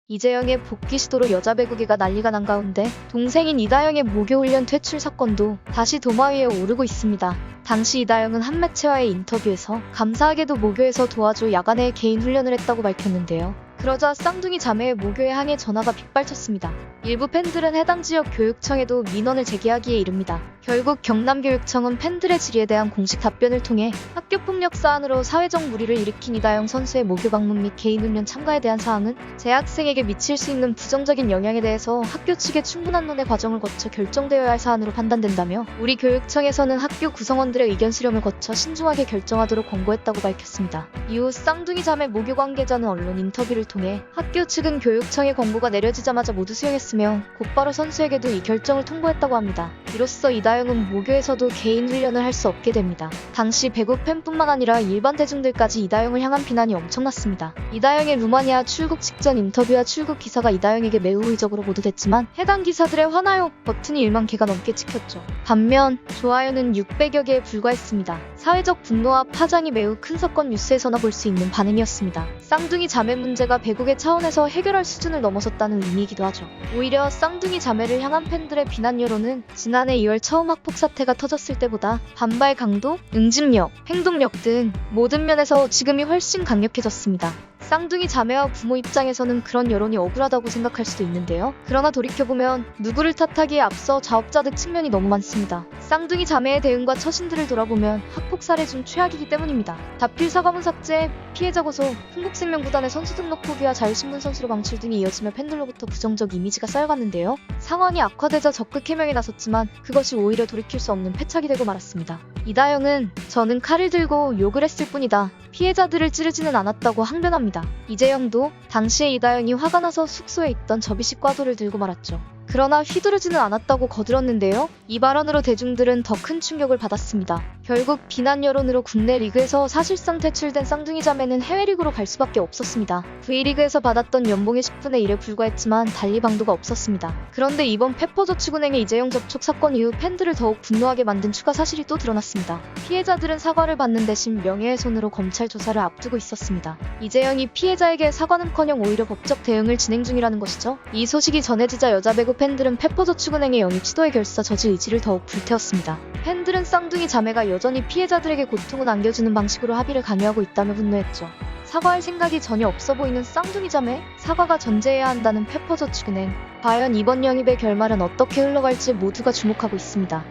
이재영의 복귀 시도로 여자 배구계가 난리가 난 가운데 동생인 이다영의 모교훈련 퇴출 사건도 다시 도마 위에 오르고 있습니다. 당시 이다영은 한 매체와의 인터뷰에서 감사하게도 모교에서 도와줘 야간에 개인 훈련을 했다고 밝혔는데요. 그러자 쌍둥이 자매의 모교에 항의 전화가 빗발쳤습니다. 일부 팬들은 해당 지역 교육청에도 민원을 제기하기에 이릅니다. 결국 경남교육청은 팬들의 질의에 대한 공식 답변을 통해 학교폭력 사안으로 사회적 물의를 일으킨 이다영 선수의 모교 방문 및 개인 훈련 참가에 대한 사항은 재학생에게 미칠 수 있는 부정적인 영향에 대해서 학교 측의 충분한 논의 과정을 거쳐 결정되어야 할 사안으로 판단된다며 우리 교육청에서는 학교 구성원들의 의견 수렴을 거쳐 신중하게 결정하도록 권고했다고 밝혔습니다. 이후 쌍둥이 자매 모교 관계자는 언론 인터뷰를 통해 학교 측은 교육청의 권고가 내려지자마자 모두 수용했으며 곧바로 선수에게도 이 결정을 통보했다고 합니다. 이로써 이다영은 모교에서도 개인 훈련을 할 수 없게 됩니다. 당시 배구 팬뿐만 아니라 일반 대중들까지 이다영을 향한 비난이 엄청났습니다. 이다영의 루마니아 출국 직전 인터뷰와 출국 기사가 이다영에게 매우 의적으로 보도됐지만 해당 기사들의 화나요 버튼이 1만 개가 넘게 찍혔죠. 반면 좋아요는 600여 개에 불과했습니다. 사회적 분노와 파장이 매우 큰 사건 뉴스에서나 볼 수 있는 반응이었습니다. 쌍둥이 자매 문제가 배구계 차원에서 해결할 수준을 넘어섰다는 의미이기도 하죠. 오히려 쌍둥이 자매를 향한 팬들의 비난 여론은 지난해 2월 처음 학폭 사태가 터졌을 때보다 반발 강도, 응집력, 행동력 등 모든 면에서 지금이 훨씬 강력해졌습니다. 쌍둥이 자매와 부모 입장에서는 그런 여론이 억울하다고 생각할 수도 있는데요. 그러나 돌이켜보면 누구를 탓하기에 앞서 자업자득 측면이 너무 많습니다. 쌍둥이 자매의 대응과 처신들을 돌아보면 학폭 사례 중 최악이기 때문입니다. 다필 사과문 삭제, 피해자 고소, 흥국생명구단의 선수 등록 포기와 자유신문 선수로 방출 등이 이어지며 팬들로부터 부정적 이미지가 쌓여갔는데요. 상황이 악화되자 적극 해명에 나섰지만 그것이 오히려 돌이킬 수 없는 패착이 되고 말았습니다. 이다영은 저는 칼을 들고 욕을 했을 뿐이다. 피해자들을 찌르지는 않았다고 항변합니다. 이재영도 당시에 이다영이 화가 나서 숙소에 있던 접이식 꽈도를 들고 말았죠. 그러나 휘두르지는 않았다고 거들었는데요. 이 발언으로 대중들은 더 큰 충격을 받았습니다. 결국 비난 여론으로 국내 리그에서 사실상 퇴출된 쌍둥이 자매는 해외 리그로 갈 수밖에 없었습니다. V리그에서 받았던 연봉의 10분의 1에 불과했지만 달리 방도가 없었습니다. 그런데 이번 페퍼저축은행의 이재영 접촉 사건 이후 팬들을 더욱 분노하게 만든 추가 사실이 또 드러났습니다. 피해자들은 사과를 받는 대신 명예훼손으로 검찰 조사를 앞두고 있었습니다. 이재영이 피해자에게 사과는커녕 오히려 법적 대응을 진행 중이라는 것이죠. 이 소식이 전해지자 여자 배구 팬들은 페퍼저축은행의 영입 시도의 결사 저지 의지를 더욱 불태웠습니다. 팬들은 쌍둥이 자매가 여전히 피해자들에게 고통을 안겨주는 방식으로 합의를 강요하고 있다며 분노했죠. 사과할 생각이 전혀 없어 보이는 쌍둥이 자매? 사과가 전제해야 한다는 페퍼저축은행. 과연 이번 영입의 결말은 어떻게 흘러갈지 모두가 주목하고 있습니다.